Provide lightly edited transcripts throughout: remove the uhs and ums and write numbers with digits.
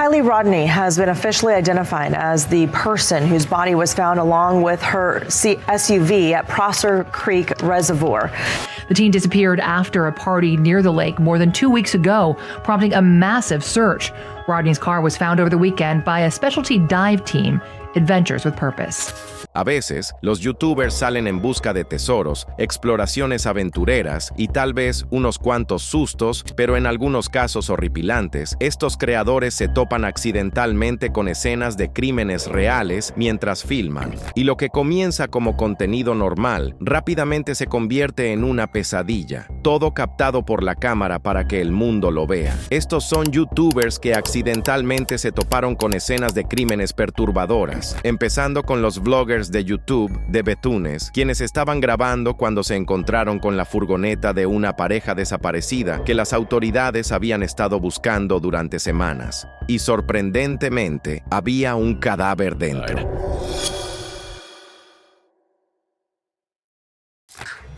Kylie Rodney has been officially identified as the person whose body was found along with her SUV at Prosser Creek Reservoir. The teen disappeared after a party near the lake more than 2 weeks ago, prompting a massive search. Rodney's car was found over the weekend by a specialty dive team, Adventures with Purpose. A veces, los youtubers salen en busca de tesoros, exploraciones aventureras y tal vez unos cuantos sustos, pero en algunos casos horripilantes, estos creadores se topan accidentalmente con escenas de crímenes reales mientras filman. Y lo que comienza como contenido normal, rápidamente se convierte en una pesadilla, todo captado por la cámara para que el mundo lo vea. Estos son youtubers que accidentalmente se toparon con escenas de crímenes perturbadoras, empezando con los vloggers de YouTube de Betunes, quienes estaban grabando cuando se encontraron con la furgoneta de una pareja desaparecida que las autoridades habían estado buscando durante semanas. Y sorprendentemente, había un cadáver dentro.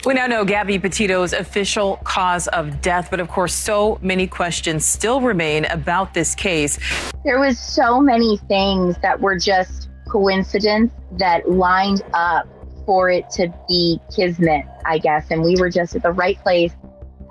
We now know Gabby Petito's official cause of death, but of course, so many questions still remain about this case. There was so many things that were just coincidence that lined up for it to be kismet, I guess, and we were just at the right place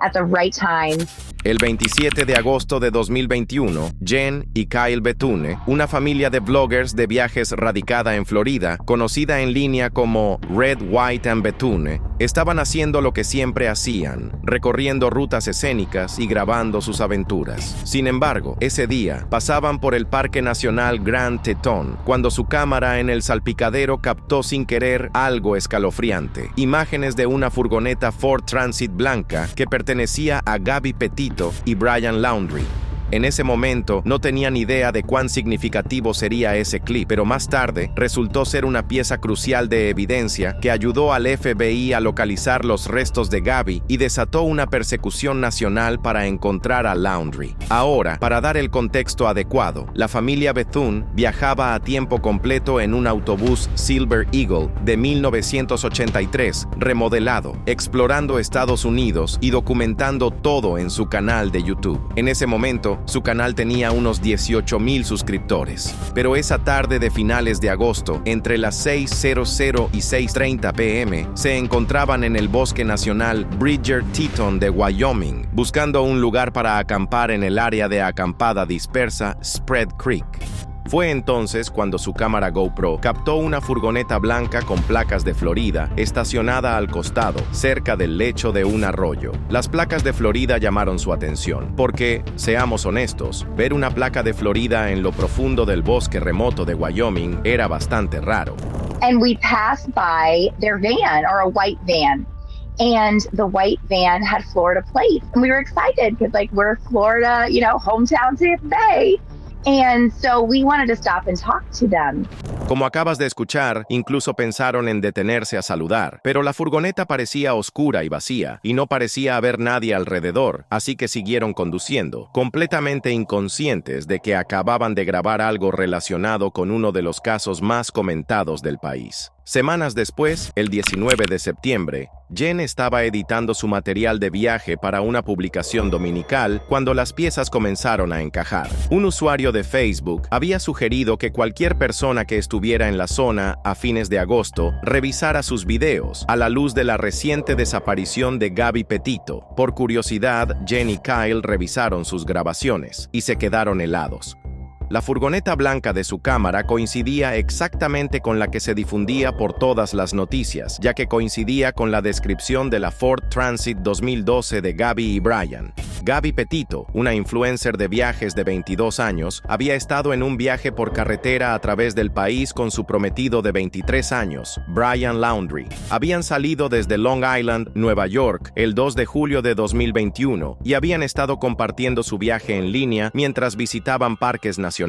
at the right time. El 27 de agosto de 2021, Jen y Kyle Betune, una familia de bloggers de viajes radicada en Florida, conocida en línea como Red, White and Betune, estaban haciendo lo que siempre hacían, recorriendo rutas escénicas y grabando sus aventuras. Sin embargo, ese día pasaban por el Parque Nacional Grand Teton, cuando su cámara en el salpicadero captó sin querer algo escalofriante: imágenes de una furgoneta Ford Transit blanca que pertenecía a Gabby Petito y Brian Laundrie. En ese momento no tenían idea de cuán significativo sería ese clip, pero más tarde resultó ser una pieza crucial de evidencia que ayudó al FBI a localizar los restos de Gabby y desató una persecución nacional para encontrar a Laundrie. Ahora, para dar el contexto adecuado, la familia Bethune viajaba a tiempo completo en un autobús Silver Eagle de 1983, remodelado, explorando Estados Unidos y documentando todo en su canal de YouTube. En ese momento, su canal tenía unos 18,000 suscriptores. Pero esa tarde de finales de agosto, entre las 6:00 y 6:30 p.m., se encontraban en el Bosque Nacional Bridger-Teton de Wyoming, buscando un lugar para acampar en el área de acampada dispersa Spread Creek. Fue entonces cuando su cámara GoPro captó una furgoneta blanca con placas de Florida estacionada al costado, cerca del lecho de un arroyo. Las placas de Florida llamaron su atención, porque, seamos honestos, ver una placa de Florida en lo profundo del bosque remoto de Wyoming era bastante raro. And we passed by their van, or a white van. And the white van had Florida plates. And we were excited because, like, we're Florida, hometown Tampa Bay. And so we wanted to stop and talk to them. Como acabas de escuchar, incluso pensaron en detenerse a saludar, pero la furgoneta parecía oscura y vacía, y no parecía haber nadie alrededor, así que siguieron conduciendo, completamente inconscientes de que acababan de grabar algo relacionado con uno de los casos más comentados del país. Semanas después, el 19 de septiembre, Jen estaba editando su material de viaje para una publicación dominical cuando las piezas comenzaron a encajar. Un usuario de Facebook había sugerido que cualquier persona que estuviera en la zona a fines de agosto revisara sus videos a la luz de la reciente desaparición de Gabby Petito. Por curiosidad, Jen y Kyle revisaron sus grabaciones y se quedaron helados. La furgoneta blanca de su cámara coincidía exactamente con la que se difundía por todas las noticias, ya que coincidía con la descripción de la Ford Transit 2012 de Gabby y Brian. Gabby Petito, una influencer de viajes de 22 años, había estado en un viaje por carretera a través del país con su prometido de 23 años, Brian Laundrie. Habían salido desde Long Island, Nueva York, el 2 de julio de 2021 y habían estado compartiendo su viaje en línea mientras visitaban parques nacionales.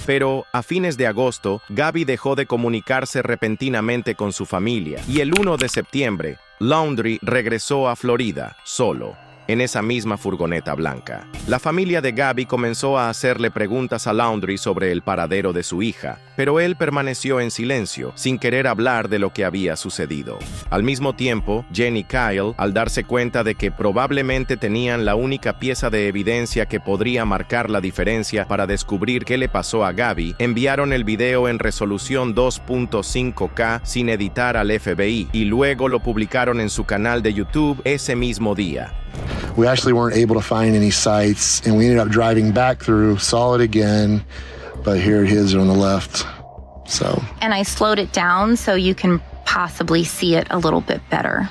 Pero, a fines de agosto, Gabby dejó de comunicarse repentinamente con su familia y el 1 de septiembre, Laundrie regresó a Florida, solo. en esa misma furgoneta blanca. La familia de Gabby comenzó a hacerle preguntas a Laundrie sobre el paradero de su hija, pero él permaneció en silencio, sin querer hablar de lo que había sucedido. Al mismo tiempo, Jen y Kyle, al darse cuenta de que probablemente tenían la única pieza de evidencia que podría marcar la diferencia para descubrir qué le pasó a Gabby, enviaron el video en resolución 2.5K sin editar al FBI y luego lo publicaron en su canal de YouTube ese mismo día. We actually weren't able to find any sites, and we ended up driving back through, saw it again, but here it is on the left. And I slowed it down so you can possibly see it a little bit better.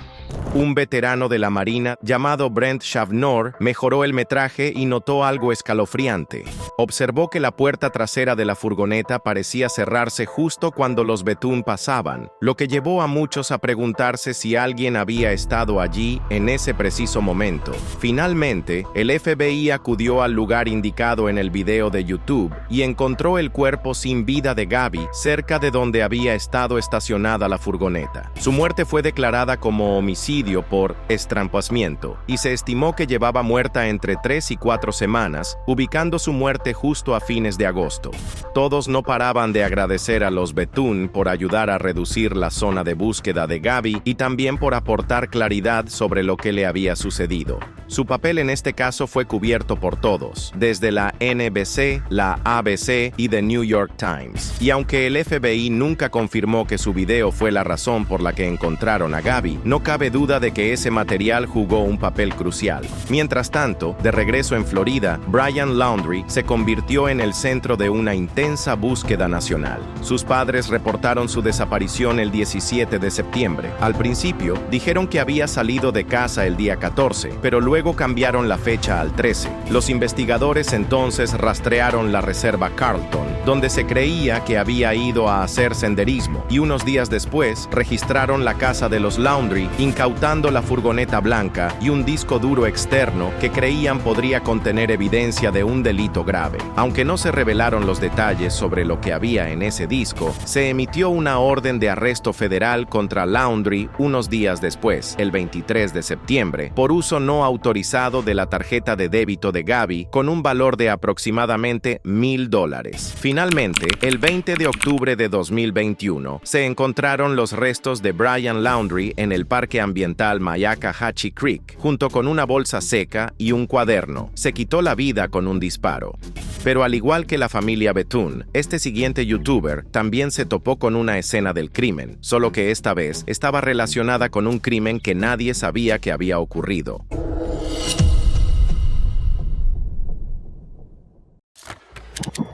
Un veterano de la Marina llamado Brent Chavnor mejoró el metraje y notó algo escalofriante. Observó que la puerta trasera de la furgoneta parecía cerrarse justo cuando los Bethune pasaban, lo que llevó a muchos a preguntarse si alguien había estado allí en ese preciso momento. Finalmente, el FBI acudió al lugar indicado en el video de YouTube y encontró el cuerpo sin vida de Gabby cerca de donde había estado estacionada la furgoneta. Su muerte fue declarada como homicidio por estrangulamiento y se estimó que llevaba muerta entre 3 y 4 semanas, ubicando su muerte justo a fines de agosto. Todos no paraban de agradecer a los Bethune por ayudar a reducir la zona de búsqueda de Gabby y también por aportar claridad sobre lo que le había sucedido. Su papel en este caso fue cubierto por todos, desde la NBC, la ABC y The New York Times. Y aunque el FBI nunca confirmó que su video fue la razón por la que encontraron a Gabby, no cabe duda de que ese material jugó un papel crucial. Mientras tanto, de regreso en Florida, Brian Laundrie se convirtió en el centro de una intensa búsqueda nacional. Sus padres reportaron su desaparición el 17 de septiembre. Al principio, dijeron que había salido de casa el día 14, pero luego cambiaron la fecha al 13. Los investigadores entonces rastrearon la reserva Carlton, donde se creía que había ido a hacer senderismo, y unos días después registraron la casa de los Laundrie, incautando la furgoneta blanca y un disco duro externo que creían podría contener evidencia de un delito grave. Aunque no se revelaron los detalles sobre lo que había en ese disco, se emitió una orden de arresto federal contra Laundrie unos días después, el 23 de septiembre, por uso no autorizado de la tarjeta de débito de Gabby con un valor de aproximadamente $1,000. Finalmente, el 20 de octubre de 2021, se encontraron los restos de Brian Laundrie en el parque ambiental Myakkahatchee Creek, junto con una bolsa seca y un cuaderno. Se quitó la vida con un disparo. Pero al igual que la familia Bethune, este siguiente youtuber también se topó con una escena del crimen, solo que esta vez estaba relacionada con un crimen que nadie sabía que había ocurrido.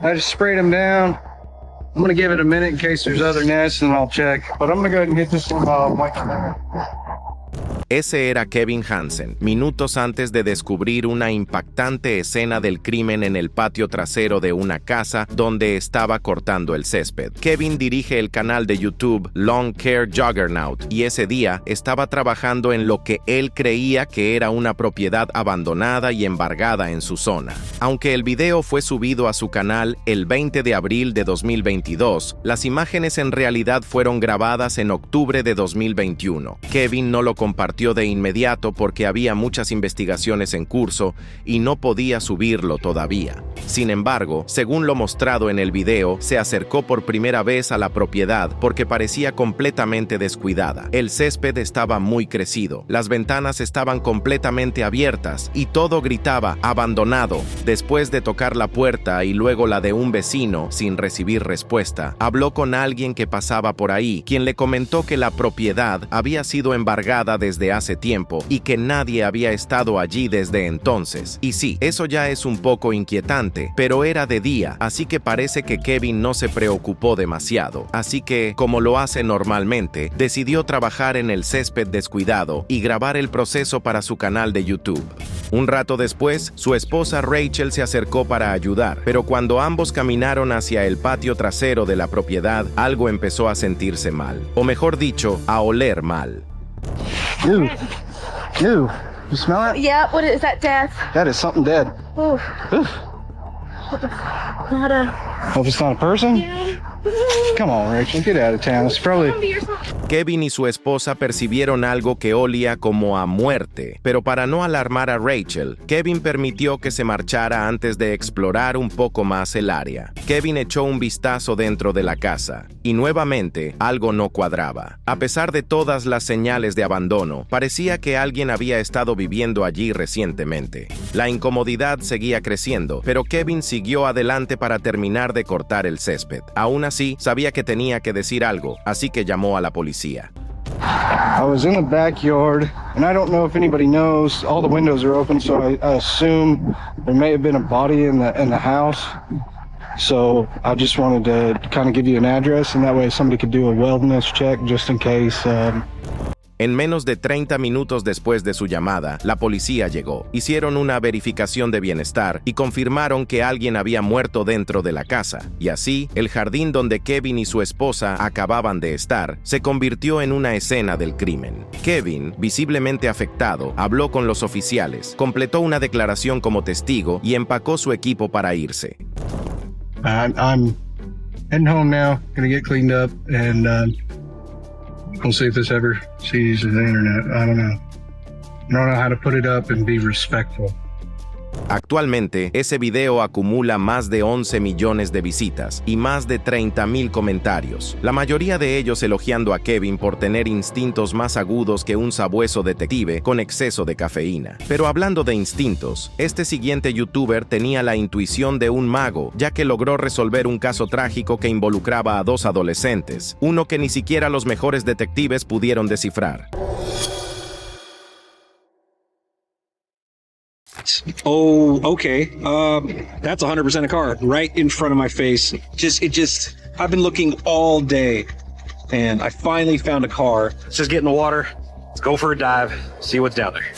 I just sprayed them down. I'm gonna give it a minute in case there's other nests and I'll check. But I'm gonna go ahead and get this one white there. Ese era Kevin Hansen, minutos antes de descubrir una impactante escena del crimen en el patio trasero de una casa donde estaba cortando el césped. Kevin dirige el canal de YouTube Lawn Care Juggernaut y ese día estaba trabajando en lo que él creía que era una propiedad abandonada y embargada en su zona. Aunque el video fue subido a su canal el 20 de abril de 2022, las imágenes en realidad fueron grabadas en octubre de 2021. Kevin no lo compartió de inmediato porque había muchas investigaciones en curso y no podía subirlo todavía. Sin embargo, según lo mostrado en el video, se acercó por primera vez a la propiedad porque parecía completamente descuidada. El césped estaba muy crecido, las ventanas estaban completamente abiertas y todo gritaba abandonado. Después de tocar la puerta y luego la de un vecino sin recibir respuesta, habló con alguien que pasaba por ahí, quien le comentó que la propiedad había sido embargada desde hace tiempo y que nadie había estado allí desde entonces. Y sí, eso ya es un poco inquietante, pero era de día, así que parece que Kevin no se preocupó demasiado. Así que, como lo hace normalmente, decidió trabajar en el césped descuidado y grabar el proceso para su canal de YouTube. Un rato después, su esposa Rachel se acercó para ayudar, pero cuando ambos caminaron hacia el patio trasero de la propiedad, algo empezó a sentirse mal, o mejor dicho, a oler mal. Ew. Ew. You smell it? Yeah, what is that, death? That is something dead. Oof. Oof. Not a... Hope it's not a person? Yeah. Come on, Rachel, get out of town. It's probably... Kevin y su esposa percibieron algo que olía como a muerte, pero para no alarmar a Rachel, Kevin permitió que se marchara antes de explorar un poco más el área. Kevin echó un vistazo dentro de la casa, y nuevamente algo no cuadraba. A pesar de todas las señales de abandono, parecía que alguien había estado viviendo allí recientemente. La incomodidad seguía creciendo, pero Kevin siguió adelante para terminar de cortar el césped. Aún así, sabía que tenía que decir algo, así que llamó a la policía. I was in the backyard, and I don't know if anybody knows. All the windows are open, so I assume there may have been a body in the house. So I just wanted to kind of give you an address, and that way somebody could do a wellness check just in case. En menos de 30 minutos después de su llamada, la policía llegó. Hicieron una verificación de bienestar y confirmaron que alguien había muerto dentro de la casa. Y así, el jardín donde Kevin y su esposa acababan de estar se convirtió en una escena del crimen. Kevin, visiblemente afectado, habló con los oficiales, completó una declaración como testigo y empacó su equipo para irse. I'm heading home now. Gonna get cleaned up, and we'll see if this ever sees the internet. I don't know how to put it up and be respectful. Actualmente, ese video acumula más de 11 millones de visitas y más de 30,000 comentarios, la mayoría de ellos elogiando a Kevin por tener instintos más agudos que un sabueso detective con exceso de cafeína. Pero hablando de instintos, este siguiente youtuber tenía la intuición de un mago, ya que logró resolver un caso trágico que involucraba a 2 adolescentes, uno que ni siquiera los mejores detectives pudieron descifrar. Oh, okay. That's 100% a car right in front of my face. I've been looking all day, and I finally found a car. Let's just get in the water. Let's go for a dive. See what's down there.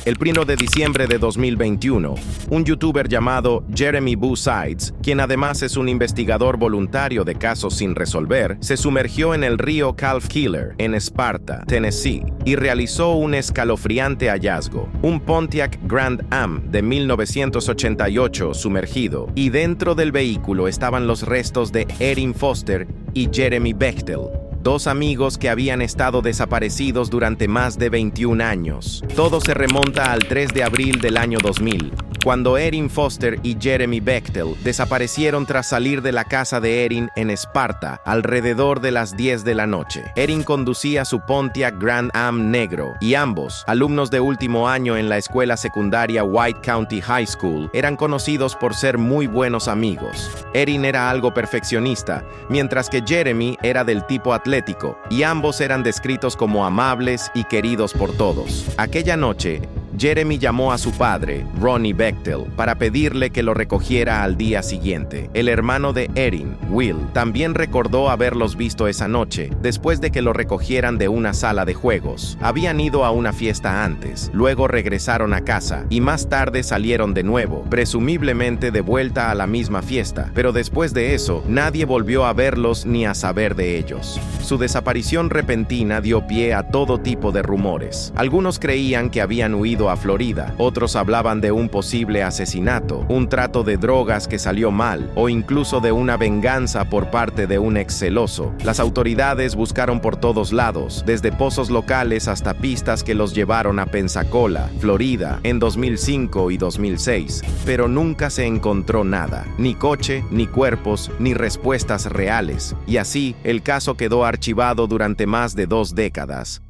El 1 de diciembre de 2021, un youtuber llamado Jeremy Boo Sides, quien además es un investigador voluntario de casos sin resolver, se sumergió en el río Calf Killer, en Sparta, Tennessee, y realizó un escalofriante hallazgo, un Pontiac Grand Am de 1988 sumergido, y dentro del vehículo estaban los restos de Erin Foster y Jeremy Bechtel, 2 amigos que habían estado desaparecidos durante más de 21 años. Todo se remonta al 3 de abril del año 2000, cuando Erin Foster y Jeremy Bechtel desaparecieron tras salir de la casa de Erin en Esparta alrededor de las 10 de la noche. Erin conducía su Pontiac Grand Am negro y ambos, alumnos de último año en la escuela secundaria White County High School, eran conocidos por ser muy buenos amigos. Erin era algo perfeccionista, mientras que Jeremy era del tipo atlético, y ambos eran descritos como amables y queridos por todos. Aquella noche, Jeremy llamó a su padre, Ronnie Bechtel, para pedirle que lo recogiera al día siguiente. El hermano de Erin, Will, también recordó haberlos visto esa noche, después de que lo recogieran de una sala de juegos. Habían ido a una fiesta antes, luego regresaron a casa, y más tarde salieron de nuevo, presumiblemente de vuelta a la misma fiesta, pero después de eso, nadie volvió a verlos ni a saber de ellos. Su desaparición repentina dio pie a todo tipo de rumores. Algunos creían que habían huido a Florida, otros hablaban de un posible asesinato, un trato de drogas que salió mal, o incluso de una venganza por parte de un ex celoso. Las autoridades buscaron por todos lados, desde pozos locales hasta pistas que los llevaron a Pensacola, Florida, en 2005 y 2006, pero nunca se encontró nada, ni coche, ni cuerpos, ni respuestas reales, y así el caso quedó archivado durante más de 2 décadas.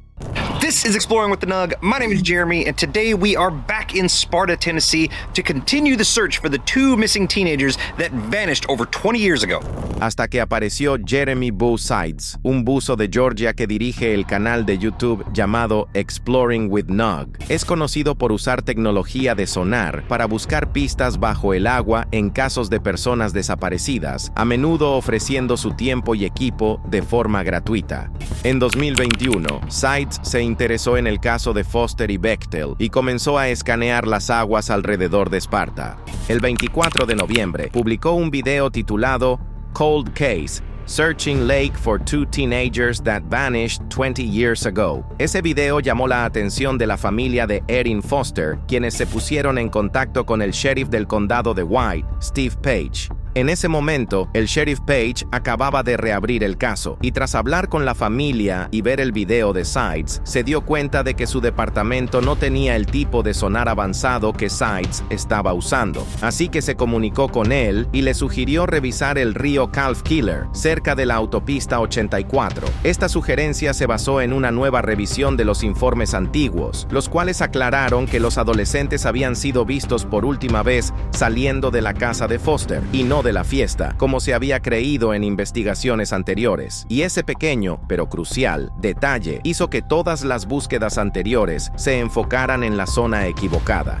This is Exploring with the Nug. My name is Jeremy, and today we are back in Sparta, Tennessee to continue the search for the 2 missing teenagers that vanished over 20 years ago. Hasta que apareció Jeremy Boo Sides, un buzo de Georgia que dirige el canal de YouTube llamado Exploring with Nug. Es conocido por usar tecnología de sonar para buscar pistas bajo el agua en casos de personas desaparecidas, a menudo ofreciendo su tiempo y equipo de forma gratuita. En 2021, Sides se interesó en el caso de Foster y Bechtel y comenzó a escanear las aguas alrededor de Esparta. El 24 de noviembre publicó un video titulado Cold Case: Searching Lake for 2 Teenagers That Vanished 20 Years Ago. Ese video llamó la atención de la familia de Erin Foster, quienes se pusieron en contacto con el sheriff del condado de White, Steve Page. En ese momento, el sheriff Page acababa de reabrir el caso y tras hablar con la familia y ver el video de Sides, se dio cuenta de que su departamento no tenía el tipo de sonar avanzado que Sides estaba usando. Así que se comunicó con él y le sugirió revisar el río Calf Killer, cerca de la autopista 84. Esta sugerencia se basó en una nueva revisión de los informes antiguos, los cuales aclararon que los adolescentes habían sido vistos por última vez saliendo de la casa de Foster y no de la fiesta, como se había creído en investigaciones anteriores. Y ese pequeño, pero crucial, detalle hizo que todas las búsquedas anteriores se enfocaran en la zona equivocada.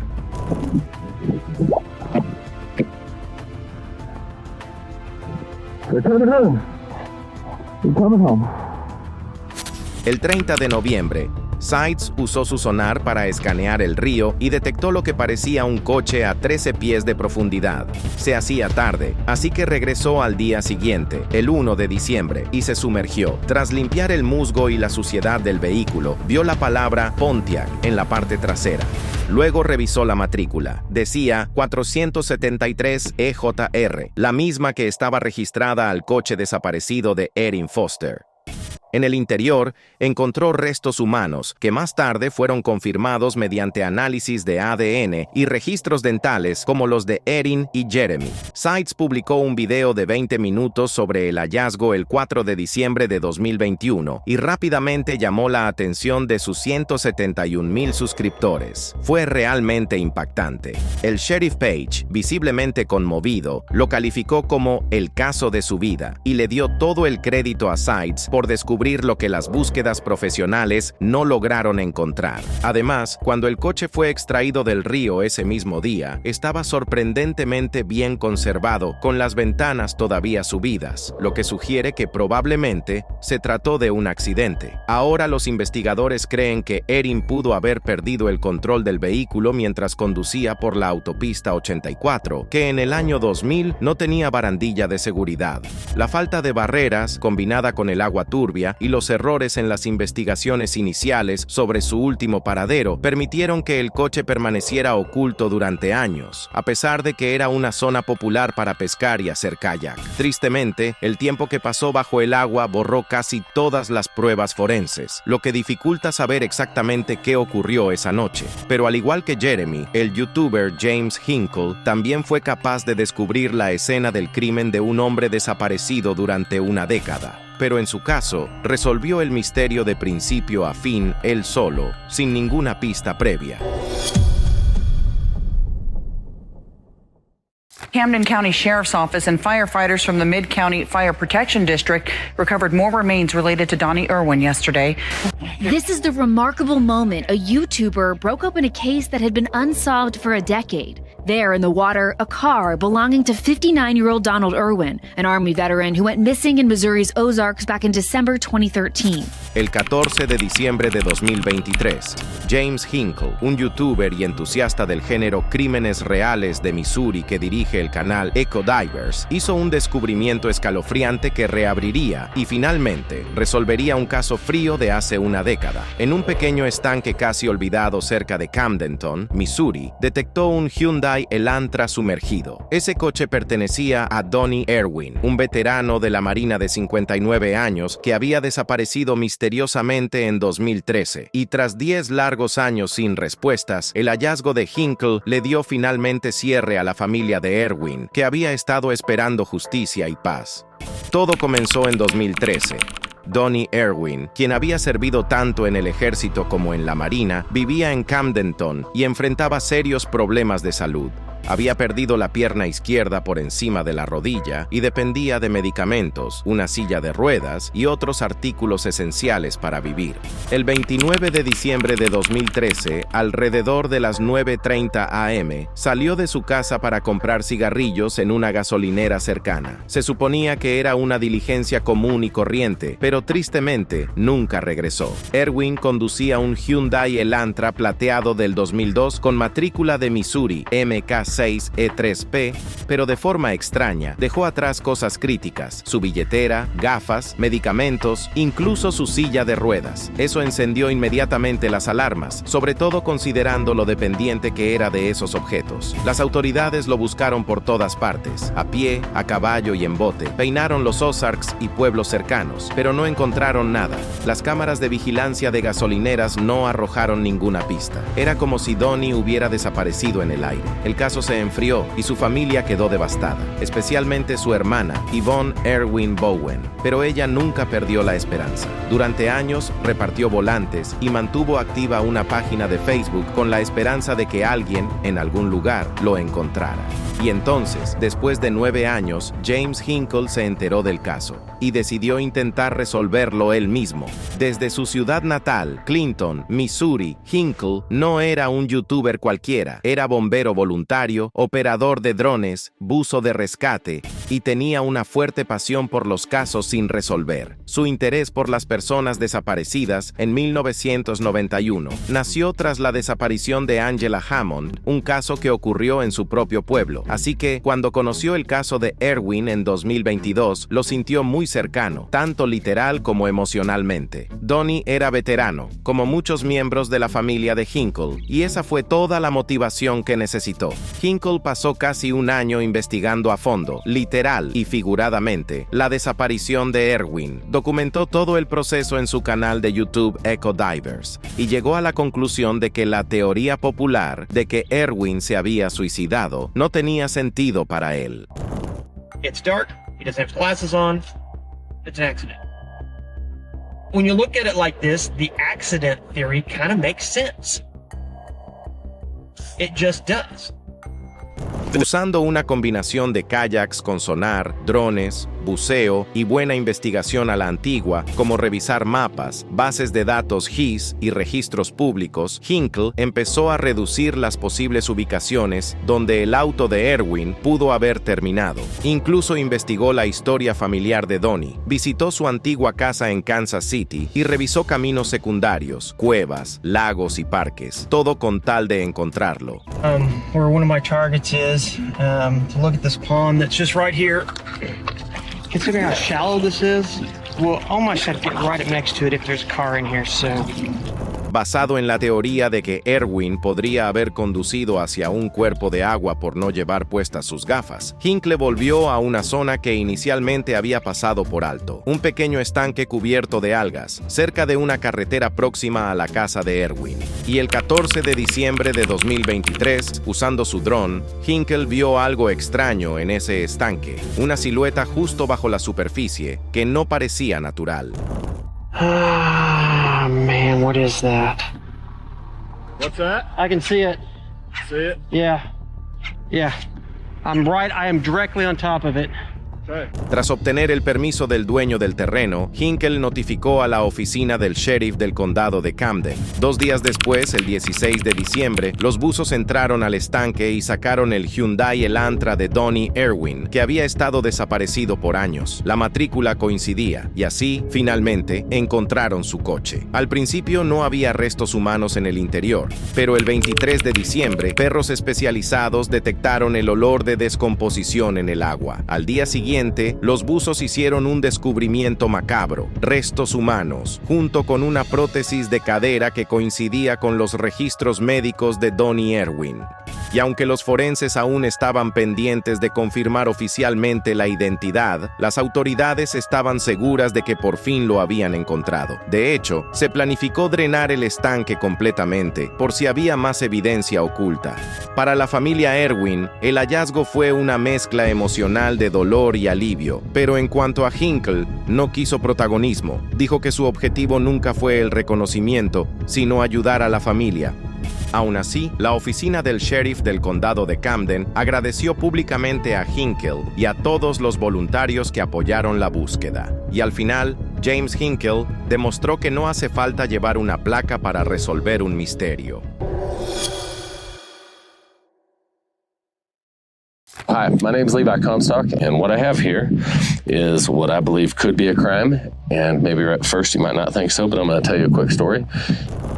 El 30 de noviembre, Sides usó su sonar para escanear el río y detectó lo que parecía un coche a 13 pies de profundidad. Se hacía tarde, así que regresó al día siguiente, el 1 de diciembre, y se sumergió. Tras limpiar el musgo y la suciedad del vehículo, vio la palabra Pontiac en la parte trasera. Luego revisó la matrícula. Decía 473 EJR, la misma que estaba registrada al coche desaparecido de Erin Foster. En el interior, encontró restos humanos que más tarde fueron confirmados mediante análisis de ADN y registros dentales como los de Erin y Jeremy. Sides publicó un video de 20 minutos sobre el hallazgo el 4 de diciembre de 2021 y rápidamente llamó la atención de sus 171,000 suscriptores. Fue realmente impactante. El sheriff Page, visiblemente conmovido, lo calificó como el caso de su vida y le dio todo el crédito a Sides por descubrir lo que las búsquedas profesionales no lograron encontrar. Además, cuando el coche fue extraído del río ese mismo día, estaba sorprendentemente bien conservado, con las ventanas todavía subidas, lo que sugiere que probablemente se trató de un accidente. Ahora los investigadores creen que Erin pudo haber perdido el control del vehículo mientras conducía por la autopista 84, que en el año 2000 no tenía barandilla de seguridad. La falta de barreras, combinada con el agua turbia y los errores en las investigaciones iniciales sobre su último paradero permitieron que el coche permaneciera oculto durante años, a pesar de que era una zona popular para pescar y hacer kayak. Tristemente, el tiempo que pasó bajo el agua borró casi todas las pruebas forenses, lo que dificulta saber exactamente qué ocurrió esa noche. Pero al igual que Jeremy, el youtuber James Hinkle también fue capaz de descubrir la escena del crimen de un hombre desaparecido durante una década. Pero en su caso, resolvió el misterio de principio a fin él solo, sin ninguna pista previa. Camden County Sheriff's Office and firefighters from the Mid-County Fire Protection District recovered more remains related to Donnie Irwin yesterday. This is the remarkable moment a YouTuber broke open a case that had been unsolved for a decade. There in the water, a car belonging to 59-year-old Donald Irwin, an Army veteran who went missing in Missouri's Ozarks back in December 2013. El 14 de diciembre de 2023, James Hinkle, un youtuber y entusiasta del género Crímenes Reales de Missouri que dirige el canal Echo Divers, hizo un descubrimiento escalofriante que reabriría y finalmente resolvería un caso frío de hace una década. En un pequeño estanque casi olvidado cerca de Camdenton, Missouri, detectó un Hyundai Elantra sumergido. Ese coche pertenecía a Donnie Irwin, un veterano de la Marina de 59 años que había desaparecido misteriosamente en 2013, y tras 10 largos años sin respuestas, el hallazgo de Hinkle le dio finalmente cierre a la familia de Irwin, que había estado esperando justicia y paz. Todo comenzó en 2013. Donnie Irwin, quien había servido tanto en el ejército como en la marina, vivía en Camdenton y enfrentaba serios problemas de salud. Había perdido la pierna izquierda por encima de la rodilla y dependía de medicamentos, una silla de ruedas y otros artículos esenciales para vivir. El 29 de diciembre de 2013, alrededor de las 9:30 am, salió de su casa para comprar cigarrillos en una gasolinera cercana. Se suponía que era una diligencia común y corriente, pero tristemente nunca regresó. Irwin conducía un Hyundai Elantra plateado del 2002 con matrícula de Missouri, MK 2006 E3P, pero de forma extraña, dejó atrás cosas críticas, su billetera, gafas, medicamentos, incluso su silla de ruedas. Eso encendió inmediatamente las alarmas, sobre todo considerando lo dependiente que era de esos objetos. Las autoridades lo buscaron por todas partes, a pie, a caballo y en bote. Peinaron los Ozarks y pueblos cercanos, pero no encontraron nada. Las cámaras de vigilancia de gasolineras no arrojaron ninguna pista. Era como si Donnie hubiera desaparecido en el aire. El caso se enfrió y su familia quedó devastada, especialmente su hermana, Yvonne Erwin Bowen, pero ella nunca perdió la esperanza. Durante años repartió volantes y mantuvo activa una página de Facebook con la esperanza de que alguien, en algún lugar, lo encontrara. Y entonces, después de 9 años, James Hinkle se enteró del caso y decidió intentar resolverlo él mismo. Desde su ciudad natal, Clinton, Missouri, Hinkle no era un youtuber cualquiera, era bombero voluntario, operador de drones, buzo de rescate y tenía una fuerte pasión por los casos sin resolver. Su interés por las personas desaparecidas en 1991 nació tras la desaparición de Angela Hammond, un caso que ocurrió en su propio pueblo. Así que, cuando conoció el caso de Erwin en 2022, lo sintió muy cercano, tanto literal como emocionalmente. Donnie era veterano, como muchos miembros de la familia de Hinkle, y esa fue toda la motivación que necesitó. Hinkle pasó casi un año investigando a fondo, literal y figuradamente, la desaparición de Erwin. Documentó todo el proceso en su canal de YouTube Echo Divers, y llegó a la conclusión de que la teoría popular de que Erwin se había suicidado no tenía sentido para él. It's dark, he doesn't have glasses on, it's an accident. When you look at it like this, the accident theory kind of makes sense. It just does. Usando una combinación de kayaks con sonar, drones, buceo y buena investigación a la antigua, como revisar mapas, bases de datos GIS y registros públicos, Hinkle empezó a reducir las posibles ubicaciones donde el auto de Erwin pudo haber terminado. Incluso investigó la historia familiar de Donnie, visitó su antigua casa en Kansas City y revisó caminos secundarios, cuevas, lagos y parques, todo con tal de encontrarlo. Where one of my targets is, to look at this pond that's just right here. Considering how shallow this is, we'll almost have to get right up next to it if there's a car in here, so... Basado en la teoría de que Erwin podría haber conducido hacia un cuerpo de agua por no llevar puestas sus gafas, Hinkle volvió a una zona que inicialmente había pasado por alto, un pequeño estanque cubierto de algas, cerca de una carretera próxima a la casa de Erwin. Y el 14 de diciembre de 2023, usando su dron, Hinkle vio algo extraño en ese estanque, una silueta justo bajo la superficie que no parecía natural. Ah, man, what is that? What's that? I can see it. See it? Yeah. I am directly on top of it. Tras obtener el permiso del dueño del terreno, Hinkle notificó a la oficina del sheriff del condado de Camden. 2 días después, el 16 de diciembre, los buzos entraron al estanque y sacaron el Hyundai Elantra de Donnie Erwin, que había estado desaparecido por años. La matrícula coincidía, y así, finalmente, encontraron su coche. Al principio no había restos humanos en el interior, pero el 23 de diciembre, perros especializados detectaron el olor de descomposición en el agua. Al día siguiente, los buzos hicieron un descubrimiento macabro: restos humanos, junto con una prótesis de cadera que coincidía con los registros médicos de Donnie Erwin. Y aunque los forenses aún estaban pendientes de confirmar oficialmente la identidad, las autoridades estaban seguras de que por fin lo habían encontrado. De hecho, se planificó drenar el estanque completamente, por si había más evidencia oculta. Para la familia Erwin, el hallazgo fue una mezcla emocional de dolor y alivio, pero en cuanto a Hinkle, no quiso protagonismo. Dijo que su objetivo nunca fue el reconocimiento, sino ayudar a la familia. Aún así, la oficina del sheriff del condado de Camden agradeció públicamente a Hinkle y a todos los voluntarios que apoyaron la búsqueda. Y al final, James Hinkle demostró que no hace falta llevar una placa para resolver un misterio. Hi, my name is Levi Comstock, and what I have here is what I believe could be a crime, and maybe at first you might not think so, but I'm going to tell you a quick story.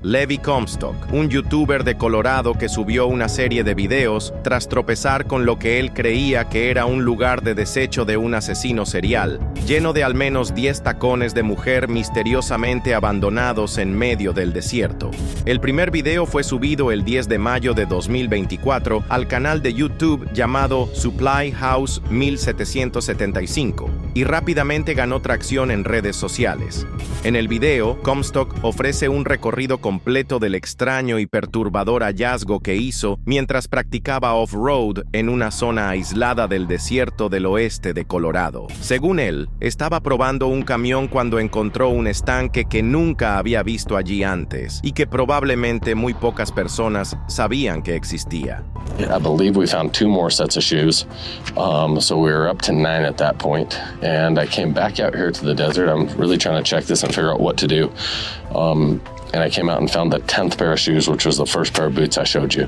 Levi Comstock, un youtuber de Colorado que subió una serie de videos tras tropezar con lo que él creía que era un lugar de desecho de un asesino serial, lleno de al menos 10 tacones de mujer misteriosamente abandonados en medio del desierto. El primer video fue subido el 10 de mayo de 2024 al canal de YouTube llamado Supply House 1775 y rápidamente ganó tracción en redes sociales. En el video, Comstock ofrece un recorrido completo del extraño y perturbador hallazgo que hizo mientras practicaba off-road en una zona aislada del desierto del oeste de Colorado. Según él, estaba probando un camión cuando encontró un estanque que nunca había visto allí antes y que probablemente muy pocas personas sabían que existía. I believe we found 2 more sets of shoes, so we were up to 9 at that point. And I came back out here to the desert. I'm really trying to check this and figure out what to do. And I came out and found the 10th pair of shoes, which was the first pair of boots I showed you.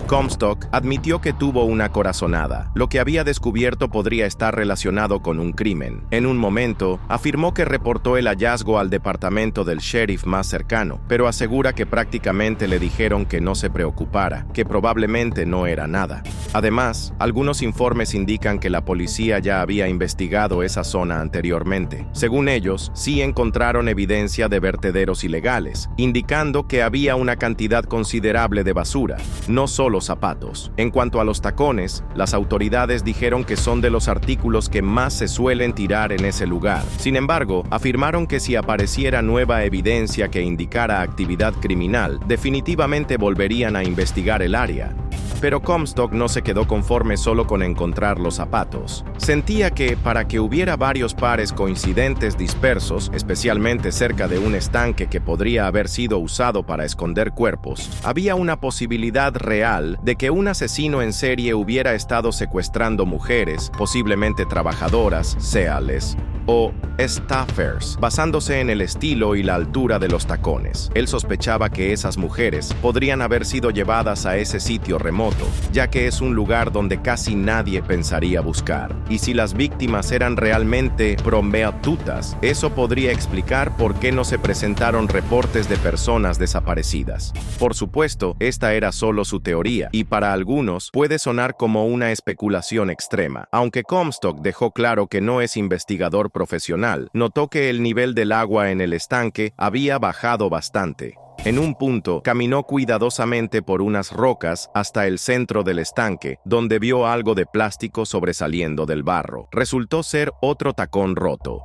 Comstock admitió que tuvo una corazonada. Lo que había descubierto podría estar relacionado con un crimen. En un momento, afirmó que reportó el hallazgo al departamento del sheriff más cercano, pero asegura que prácticamente le dijeron que no se preocupara, que probablemente no era nada. Además, algunos informes indican que la policía ya había investigado esa zona anteriormente. Según ellos, sí encontraron evidencia de vertederos ilegales, indicando que había una cantidad considerable de basura, no solo zapatos. En cuanto a los tacones, las autoridades dijeron que son de los artículos que más se suelen tirar en ese lugar. Sin embargo, afirmaron que si apareciera nueva evidencia que indicara actividad criminal, definitivamente volverían a investigar el área. Pero Comstock no se quedó conforme solo con encontrar los zapatos. Sentía que, para que hubiera varios pares coincidentes dispersos, especialmente cerca de un estanque que podría haber sido usado para esconder cuerpos, había una posibilidad real de que un asesino en serie hubiera estado secuestrando mujeres, posiblemente trabajadoras, séales o staffers, basándose en el estilo y la altura de los tacones. Él sospechaba que esas mujeres podrían haber sido llevadas a ese sitio remoto, ya que es un lugar donde casi nadie pensaría buscar. Y si las víctimas eran realmente prostitutas, eso podría explicar por qué no se presentaron reportes de personas desaparecidas. Por supuesto, esta era solo su teoría, y para algunos puede sonar como una especulación extrema. Aunque Comstock dejó claro que no es investigador profesional, notó que el nivel del agua en el estanque había bajado bastante. En un punto, caminó cuidadosamente por unas rocas hasta el centro del estanque, donde vio algo de plástico sobresaliendo del barro. Resultó ser otro tacón roto.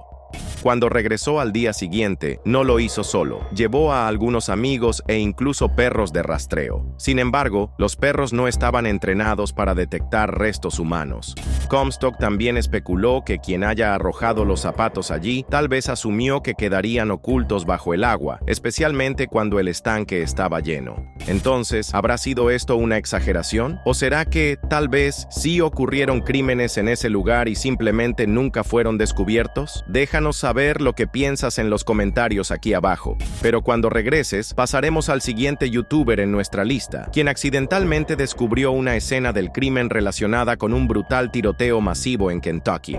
Cuando regresó al día siguiente, no lo hizo solo. Llevó a algunos amigos e incluso perros de rastreo. Sin embargo, los perros no estaban entrenados para detectar restos humanos. Comstock también especuló que quien haya arrojado los zapatos allí tal vez asumió que quedarían ocultos bajo el agua, especialmente cuando el estanque estaba lleno. Entonces, ¿habrá sido esto una exageración? ¿O será que, tal vez, sí ocurrieron crímenes en ese lugar y simplemente nunca fueron descubiertos? Déjanos saber lo que piensas en los comentarios aquí abajo. Pero cuando regreses, pasaremos al siguiente youtuber en nuestra lista, quien accidentalmente descubrió una escena del crimen relacionada con un brutal tiroteo masivo en Kentucky.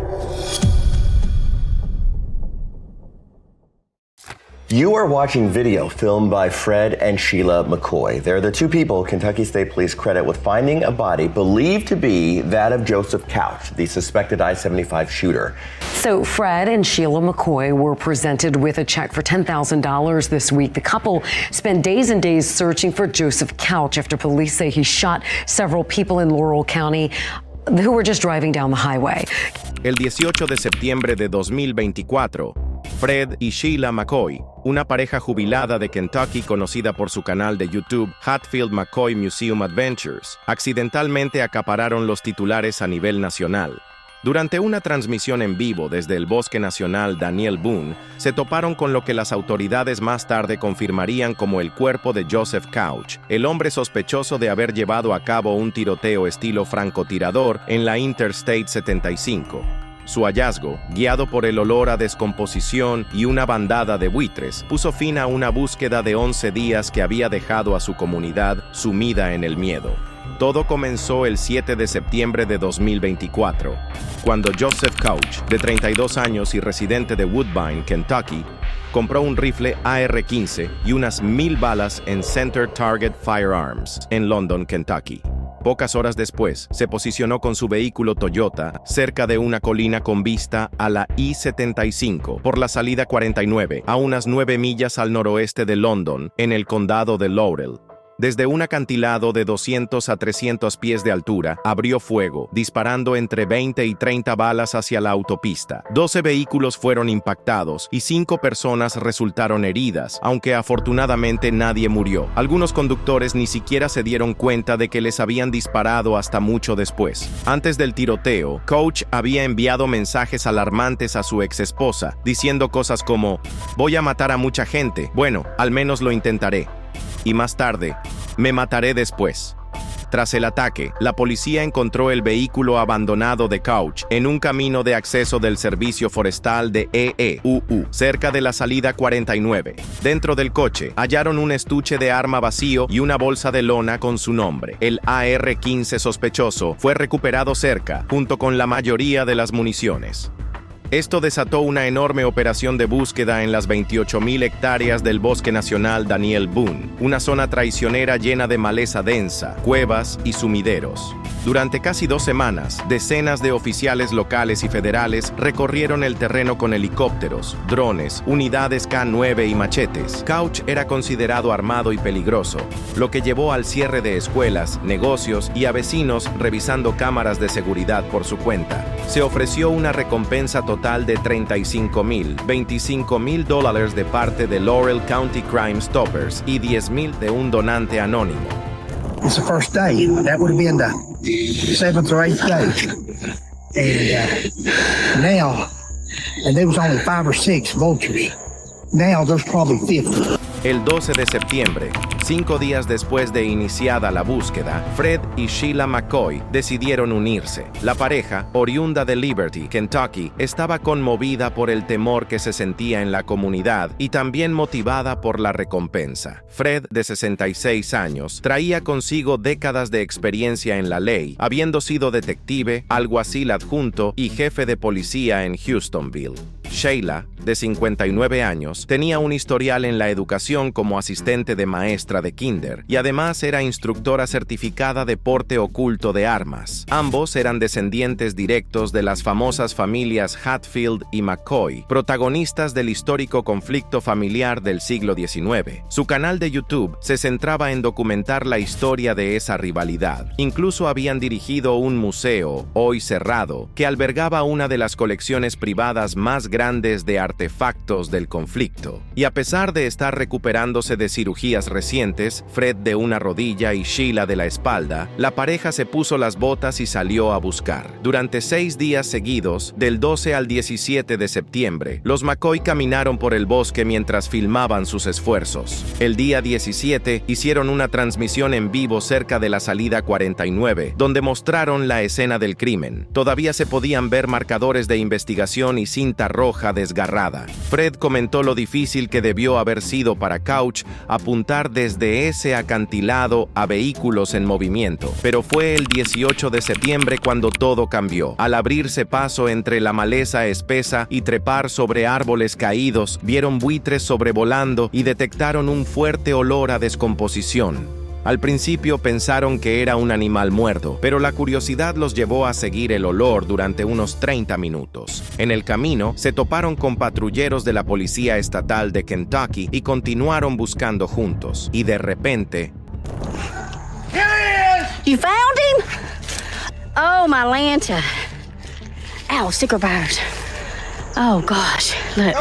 You are watching video filmed by Fred and Sheila McCoy. They're the 2 people Kentucky State Police credit with finding a body believed to be that of Joseph Couch, the suspected I-75 shooter. So Fred and Sheila McCoy were presented with a check for $10,000 this week. The couple spent days and days searching for Joseph Couch after police say he shot several people in Laurel County who were just driving down the highway. El 18 de septiembre de 2024, Fred y Sheila McCoy, una pareja jubilada de Kentucky conocida por su canal de YouTube Hatfield McCoy Museum Adventures, accidentalmente acapararon los titulares a nivel nacional. Durante una transmisión en vivo desde el Bosque Nacional Daniel Boone, se toparon con lo que las autoridades más tarde confirmarían como el cuerpo de Joseph Couch, el hombre sospechoso de haber llevado a cabo un tiroteo estilo francotirador en la Interstate 75. Su hallazgo, guiado por el olor a descomposición y una bandada de buitres, puso fin a una búsqueda de 11 días que había dejado a su comunidad sumida en el miedo. Todo comenzó el 7 de septiembre de 2024, cuando Joseph Couch, de 32 años y residente de Woodbine, Kentucky, compró un rifle AR-15 y unas 1000 balas en Center Target Firearms, en London, Kentucky. Pocas horas después, se posicionó con su vehículo Toyota cerca de una colina con vista a la I-75 por la salida 49, a unas 9 millas al noroeste de London, en el condado de Laurel. Desde un acantilado de 200 a 300 pies de altura, abrió fuego, disparando entre 20 y 30 balas hacia la autopista. 12 vehículos fueron impactados y 5 personas resultaron heridas, aunque afortunadamente nadie murió. Algunos conductores ni siquiera se dieron cuenta de que les habían disparado hasta mucho después. Antes del tiroteo, Couch había enviado mensajes alarmantes a su exesposa, diciendo cosas como: «Voy a matar a mucha gente. Bueno, al menos lo intentaré. Y más tarde, me mataré después». Tras el ataque, la policía encontró el vehículo abandonado de Couch en un camino de acceso del servicio forestal de EEUU, cerca de la salida 49. Dentro del coche, hallaron un estuche de arma vacío y una bolsa de lona con su nombre. El AR-15 sospechoso fue recuperado cerca, junto con la mayoría de las municiones. Esto desató una enorme operación de búsqueda en las 28.000 hectáreas del Bosque Nacional Daniel Boone, una zona traicionera llena de maleza densa, cuevas y sumideros. Durante casi 2 semanas, decenas de oficiales locales y federales recorrieron el terreno con helicópteros, drones, unidades K-9 y machetes. Couch era considerado armado y peligroso, lo que llevó al cierre de escuelas, negocios y a vecinos revisando cámaras de seguridad por su cuenta. Se ofreció una recompensa total de $25,000 de parte de Laurel County Crime Stoppers y $10,000 de un donante anónimo. It's the first day. That would have been the 7th or 8th day. And now, and there was only 5 or 6 vultures. Now there's probably 50. El 12 de septiembre, 5 días después de iniciada la búsqueda, Fred y Sheila McCoy decidieron unirse. La pareja, oriunda de Liberty, Kentucky, estaba conmovida por el temor que se sentía en la comunidad y también motivada por la recompensa. Fred, de 66 años, traía consigo décadas de experiencia en la ley, habiendo sido detective, alguacil adjunto y jefe de policía en Houstonville. Sheila, de 59 años, tenía un historial en la educación como asistente de maestra de kinder y además era instructora certificada de porte oculto de armas. Ambos eran descendientes directos de las famosas familias Hatfield y McCoy, protagonistas del histórico conflicto familiar del siglo XIX. Su canal de YouTube se centraba en documentar la historia de esa rivalidad. Incluso habían dirigido un museo, hoy cerrado, que albergaba una de las colecciones privadas más grandes de artefactos del conflicto. Y a pesar de estar recuperándose de cirugías recientes, Fred de una rodilla y Sheila de la espalda, la pareja se puso las botas y salió a buscar. Durante 6 días seguidos, del 12 al 17 de septiembre, los McCoy caminaron por el bosque mientras filmaban sus esfuerzos. El día 17 hicieron una transmisión en vivo cerca de la salida 49, donde mostraron la escena del crimen. Todavía se podían ver marcadores de investigación y cinta roja desgarrada. Fred comentó lo difícil que debió haber sido para Couch apuntar desde ese acantilado a vehículos en movimiento. Pero fue el 18 de septiembre cuando todo cambió. Al abrirse paso entre la maleza espesa y trepar sobre árboles caídos, vieron buitres sobrevolando y detectaron un fuerte olor a descomposición. Al principio pensaron que era un animal muerto, pero la curiosidad los llevó a seguir el olor durante unos 30 minutos. En el camino, se toparon con patrulleros de la Policía Estatal de Kentucky y continuaron buscando juntos. Y de repente... You found him? Oh, my Lanta. Ow, sticker bars. Oh, gosh, look.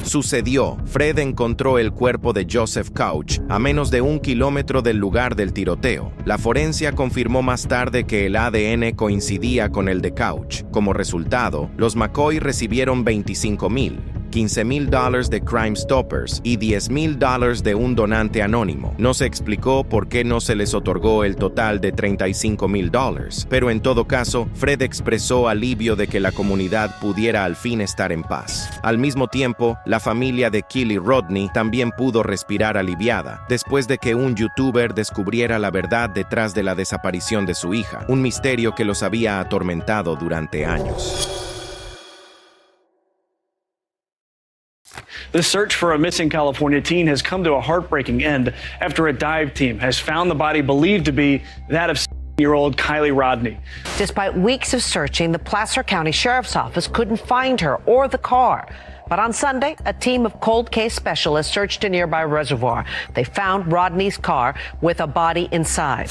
Sucedió. Fred encontró el cuerpo de Joseph Couch a menos de 1 kilómetro del lugar del tiroteo. La forencia confirmó más tarde que el ADN coincidía con el de Couch. Como resultado, los McCoy recibieron $25,000. $15,000 de Crime Stoppers y $10,000 de un donante anónimo. No se explicó por qué no se les otorgó el total de $35,000, pero en todo caso, Fred expresó alivio de que la comunidad pudiera al fin estar en paz. Al mismo tiempo, la familia de Kelly Rodney también pudo respirar aliviada, después de que un youtuber descubriera la verdad detrás de la desaparición de su hija, un misterio que los había atormentado durante años. The search for a missing California teen has come to a heartbreaking end after a dive team has found the body believed to be that of 16-year-old Kylie Rodney. Despite weeks of searching, the Placer County Sheriff's Office couldn't find her or the car. But on Sunday, a team of cold case specialists searched a nearby reservoir. They found Rodney's car with a body inside.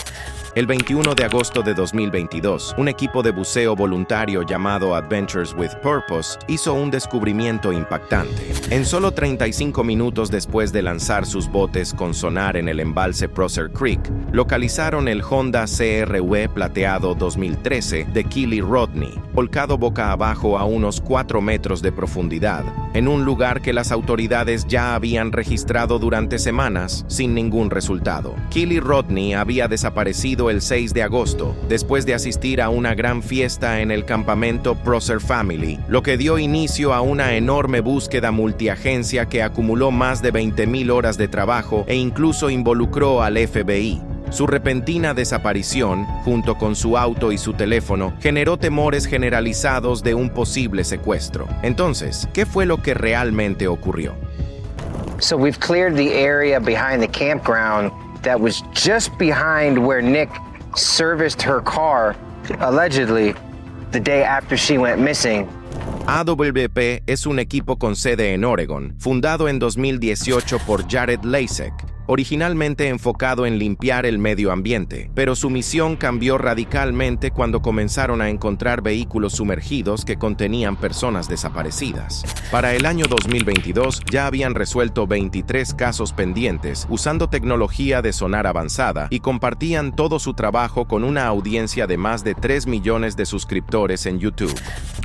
El 21 de agosto de 2022, un equipo de buceo voluntario llamado Adventures with Purpose hizo un descubrimiento impactante. En solo 35 minutos después de lanzar sus botes con sonar en el embalse Prosser Creek, localizaron el Honda CR-V plateado 2013 de Keely Rodney, volcado boca abajo a unos 4 metros de profundidad, en un lugar que las autoridades ya habían registrado durante semanas sin ningún resultado. Keely Rodney había desaparecido el 6 de agosto, después de asistir a una gran fiesta en el campamento Prosser Family, lo que dio inicio a una enorme búsqueda multiagencia que acumuló más de 20,000 horas de trabajo e incluso involucró al FBI. Su repentina desaparición, junto con su auto y su teléfono, generó temores generalizados de un posible secuestro. Entonces, ¿qué fue lo que realmente ocurrió? So we've cleared the area behind the campground that was just behind where Nick serviced her car, allegedly, the day after she went missing. AWP es un equipo con sede en Oregon, fundado en 2018 por Jared Lasek, originalmente enfocado en limpiar el medio ambiente, pero su misión cambió radicalmente cuando comenzaron a encontrar vehículos sumergidos que contenían personas desaparecidas. Para el año 2022 ya habían resuelto 23 casos pendientes usando tecnología de sonar avanzada y compartían todo su trabajo con una audiencia de más de 3 millones de suscriptores en YouTube.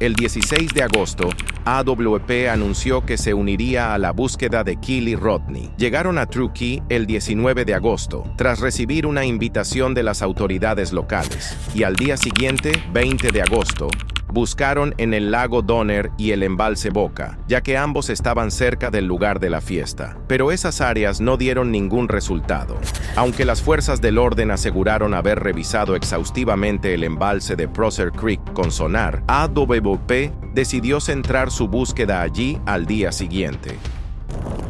El 16 de agosto, AWP anunció que se uniría a la búsqueda de Keely Rodney. Llegaron a True Key el 19 de agosto, tras recibir una invitación de las autoridades locales, y al día siguiente, 20 de agosto, buscaron en el lago Donner y el embalse Boca, ya que ambos estaban cerca del lugar de la fiesta. Pero esas áreas no dieron ningún resultado. Aunque las fuerzas del orden aseguraron haber revisado exhaustivamente el embalse de Prosser Creek con sonar, AWP decidió centrar su búsqueda allí al día siguiente.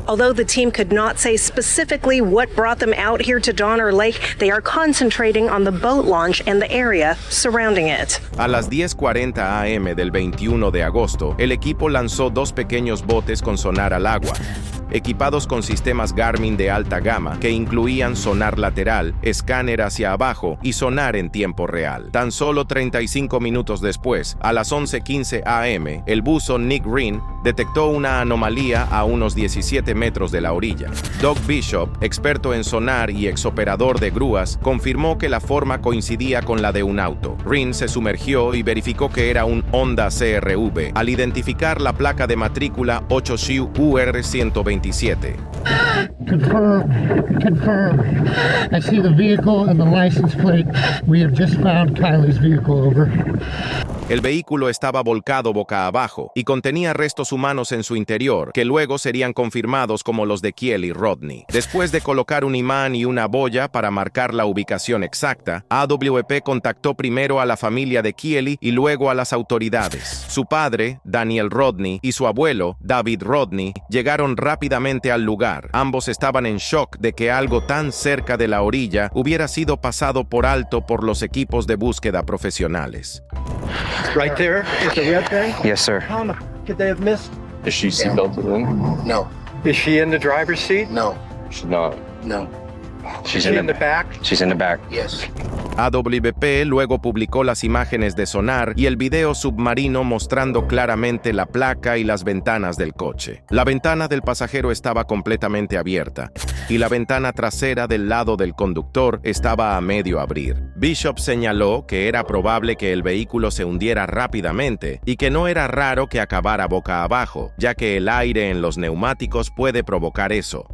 Although the team could not say specifically what brought them out here to Donner Lake, they are concentrating on the boat launch and the area surrounding it. A las 10:40 a.m. del 21 de agosto, el equipo lanzó 2 pequeños botes con sonar al agua, equipados con sistemas Garmin de alta gama que incluían sonar lateral, escáner hacia abajo y sonar en tiempo real. Tan solo 35 minutos después, a las 11:15 a.m., el buzo Nick Green detectó una anomalía a unos 17 metros de la orilla. Doug Bishop, experto en sonar y exoperador de grúas, confirmó que la forma coincidía con la de un auto. Green se sumergió y verificó que era un Honda CR-V al identificar la placa de matrícula 8SHU UR127. Confirm. I see the vehicle and the license plate. We have just found Kylie's vehicle, over. El vehículo estaba volcado boca abajo y contenía restos humanos en su interior, que luego serían confirmados como los de Keely Rodney. Después de colocar un imán y una boya para marcar la ubicación exacta, AWP contactó primero a la familia de Keely y luego a las autoridades. Su padre, Daniel Rodney, y su abuelo, David Rodney, llegaron rápidamente al lugar. Ambos estaban en shock de que algo tan cerca de la orilla hubiera sido pasado por alto por los equipos de búsqueda profesionales. Right there is the red thing? Yes, sir. How could they have missed? Is she seatbelted in? No. Is she in the driver's seat? No. She's not. No. She's in the back? She's in the back. Yes. AWP luego publicó las imágenes de sonar y el video submarino mostrando claramente la placa y las ventanas del coche. La ventana del pasajero estaba completamente abierta y la ventana trasera del lado del conductor estaba a medio abrir. Bishop señaló que era probable que el vehículo se hundiera rápidamente y que no era raro que acabara boca abajo, ya que el aire en los neumáticos puede provocar eso.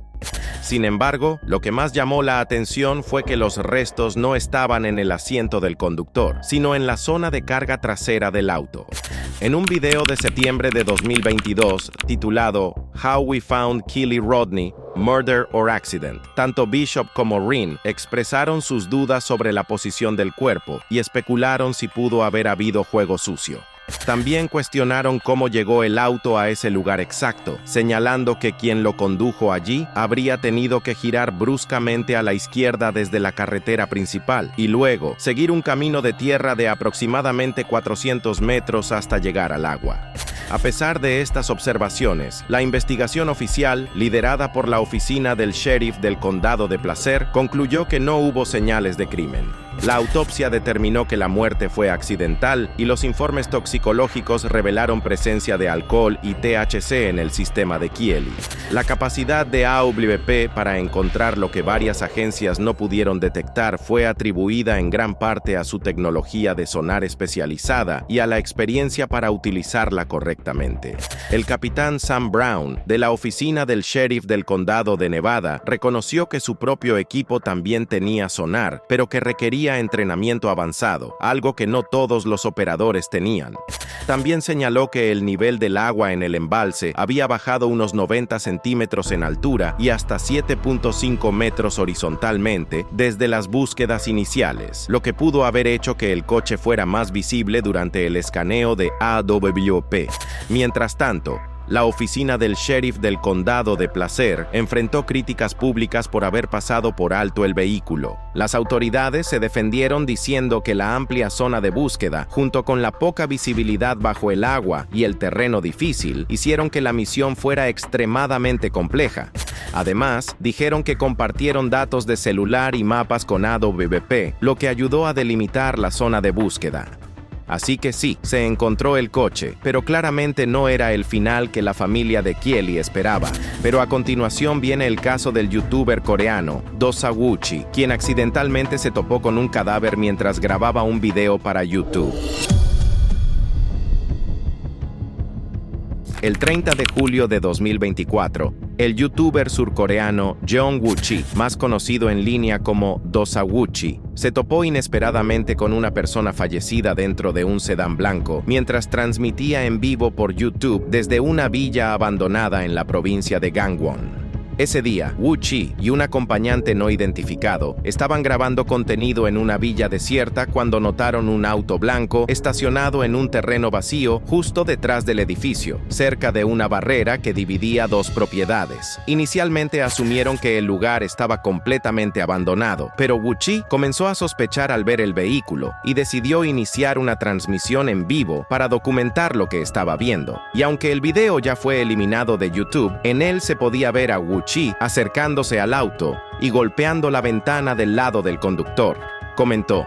Sin embargo, lo que más llamó la atención fue que los restos no estaban en el asiento del conductor, sino en la zona de carga trasera del auto. En un video de septiembre de 2022, titulado How We Found Keely Rodney, Murder or Accident, tanto Bishop como Rin expresaron sus dudas sobre la posición del cuerpo y especularon si pudo haber habido juego sucio. También cuestionaron cómo llegó el auto a ese lugar exacto, señalando que quien lo condujo allí habría tenido que girar bruscamente a la izquierda desde la carretera principal y luego seguir un camino de tierra de aproximadamente 400 metros hasta llegar al agua. A pesar de estas observaciones, la investigación oficial, liderada por la oficina del sheriff del condado de Placer, concluyó que no hubo señales de crimen. La autopsia determinó que la muerte fue accidental y los informes toxicológicos revelaron presencia de alcohol y THC en el sistema de Kiely. La capacidad de AWP para encontrar lo que varias agencias no pudieron detectar fue atribuida en gran parte a su tecnología de sonar especializada y a la experiencia para utilizarla correctamente. El capitán Sam Brown, de la oficina del sheriff del condado de Nevada, reconoció que su propio equipo también tenía sonar, pero que requería entrenamiento avanzado, algo que no todos los operadores tenían. También señaló que el nivel del agua en el embalse había bajado unos 90 centímetros en altura y hasta 7.5 metros horizontalmente desde las búsquedas iniciales, lo que pudo haber hecho que el coche fuera más visible durante el escaneo de AWP. Mientras tanto, la oficina del sheriff del condado de Placer enfrentó críticas públicas por haber pasado por alto el vehículo. Las autoridades se defendieron diciendo que la amplia zona de búsqueda, junto con la poca visibilidad bajo el agua y el terreno difícil, hicieron que la misión fuera extremadamente compleja. Además, dijeron que compartieron datos de celular y mapas con AWP, lo que ayudó a delimitar la zona de búsqueda. Así que sí, se encontró el coche, pero claramente no era el final que la familia de Kiely esperaba. Pero a continuación viene el caso del youtuber coreano, Do Sawuchi, quien accidentalmente se topó con un cadáver mientras grababa un video para YouTube. El 30 de julio de 2024, el youtuber surcoreano Jeong Woo-chi, más conocido en línea como Do Sawuchi, se topó inesperadamente con una persona fallecida dentro de un sedán blanco mientras transmitía en vivo por YouTube desde una villa abandonada en la provincia de Gangwon. Ese día, Woo-chi y un acompañante no identificado estaban grabando contenido en una villa desierta cuando notaron un auto blanco estacionado en un terreno vacío justo detrás del edificio, cerca de una barrera que dividía dos propiedades. Inicialmente asumieron que el lugar estaba completamente abandonado, pero Woo-chi comenzó a sospechar al ver el vehículo y decidió iniciar una transmisión en vivo para documentar lo que estaba viendo. Y aunque el video ya fue eliminado de YouTube, en él se podía ver a Woo-chi acercándose al auto y golpeando la ventana del lado del conductor. Comentó: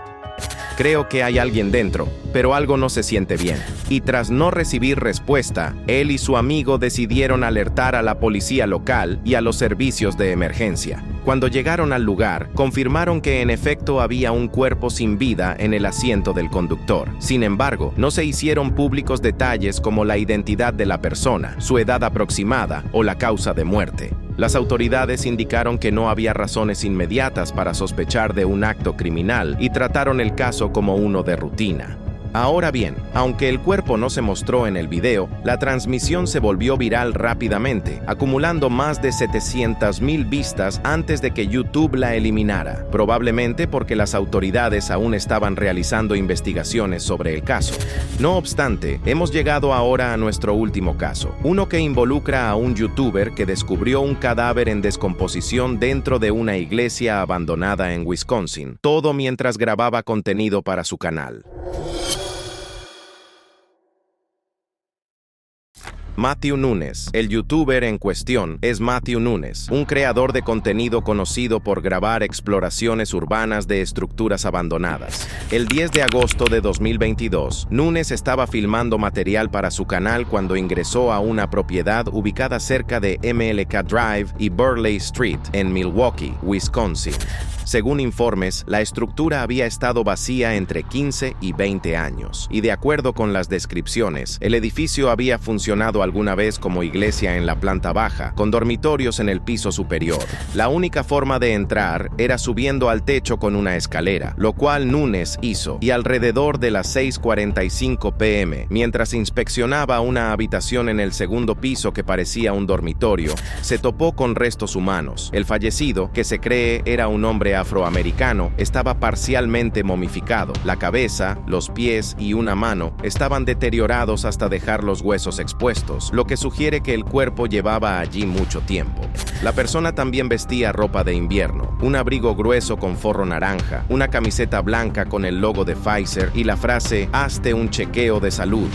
"Creo que hay alguien dentro, pero algo no se siente bien". Y tras no recibir respuesta, él y su amigo decidieron alertar a la policía local y a los servicios de emergencia. Cuando llegaron al lugar, confirmaron que en efecto había un cuerpo sin vida en el asiento del conductor. Sin embargo, no se hicieron públicos detalles como la identidad de la persona, su edad aproximada o la causa de muerte. Las autoridades indicaron que no había razones inmediatas para sospechar de un acto criminal y trataron el caso como uno de rutina. Ahora bien, aunque el cuerpo no se mostró en el video, la transmisión se volvió viral rápidamente, acumulando más de 700,000 vistas antes de que YouTube la eliminara, probablemente porque las autoridades aún estaban realizando investigaciones sobre el caso. No obstante, hemos llegado ahora a nuestro último caso, uno que involucra a un youtuber que descubrió un cadáver en descomposición dentro de una iglesia abandonada en Wisconsin, todo mientras grababa contenido para su canal. Matthew Nunes. El youtuber en cuestión es Matthew Nunes, un creador de contenido conocido por grabar exploraciones urbanas de estructuras abandonadas. El 10 de agosto de 2022, Nunes estaba filmando material para su canal cuando ingresó a una propiedad ubicada cerca de MLK Drive y Burleigh Street en Milwaukee, Wisconsin. Según informes, la estructura había estado vacía entre 15 y 20 años, y de acuerdo con las descripciones, el edificio había funcionado alguna vez como iglesia en la planta baja, con dormitorios en el piso superior. La única forma de entrar era subiendo al techo con una escalera, lo cual Nunes hizo, y alrededor de las 6:45 p.m., mientras inspeccionaba una habitación en el segundo piso que parecía un dormitorio, se topó con restos humanos. El fallecido, que se cree era un hombre afroamericano estaba parcialmente momificado. La cabeza, los pies y una mano estaban deteriorados hasta dejar los huesos expuestos, lo que sugiere que el cuerpo llevaba allí mucho tiempo. La persona también vestía ropa de invierno, un abrigo grueso con forro naranja, una camiseta blanca con el logo de Pfizer y la frase «Hazte un chequeo de salud»,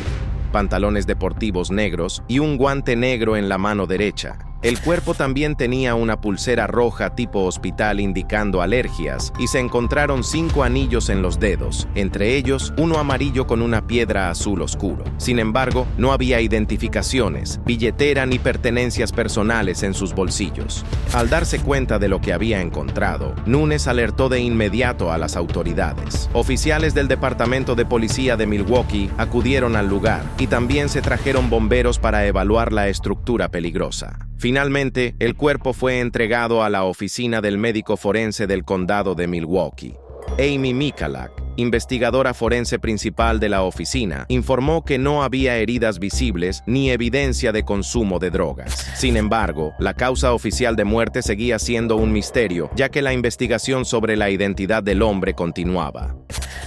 pantalones deportivos negros y un guante negro en la mano derecha. El cuerpo también tenía una pulsera roja tipo hospital indicando alergias y se encontraron 5 anillos en los dedos, entre ellos uno amarillo con una piedra azul oscuro. Sin embargo, no había identificaciones, billetera ni pertenencias personales en sus bolsillos. Al darse cuenta de lo que había encontrado, Nunes alertó de inmediato a las autoridades. Oficiales del Departamento de Policía de Milwaukee acudieron al lugar y también se trajeron bomberos para evaluar la estructura peligrosa. Finalmente, el cuerpo fue entregado a la oficina del médico forense del condado de Milwaukee. Amy Michalak, investigadora forense principal de la oficina, informó que no había heridas visibles ni evidencia de consumo de drogas. Sin embargo, la causa oficial de muerte seguía siendo un misterio, ya que la investigación sobre la identidad del hombre continuaba.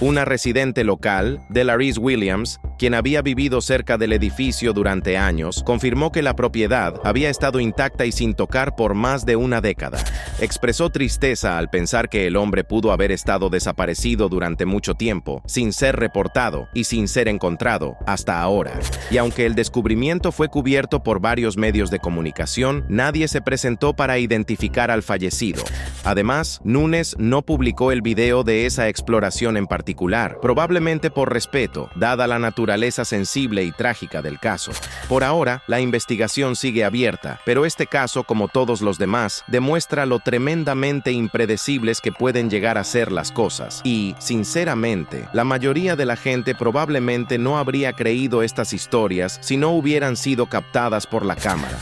Una residente local, Delarice Williams, quien había vivido cerca del edificio durante años, confirmó que la propiedad había estado intacta y sin tocar por más de una década. Expresó tristeza al pensar que el hombre pudo haber estado desaparecido durante mucho tiempo, sin ser reportado y sin ser encontrado hasta ahora. Y aunque el descubrimiento fue cubierto por varios medios de comunicación, nadie se presentó para identificar al fallecido. Además, Nunes no publicó el video de esa exploración en particular, probablemente por respeto, dada la naturaleza sensible y trágica del caso. Por ahora, la investigación sigue abierta, pero este caso, como todos los demás, demuestra lo tremendamente impredecibles que pueden llegar a ser las cosas. Y, sinceramente, la mayoría de la gente probablemente no habría creído estas historias si no hubieran sido captadas por la cámara.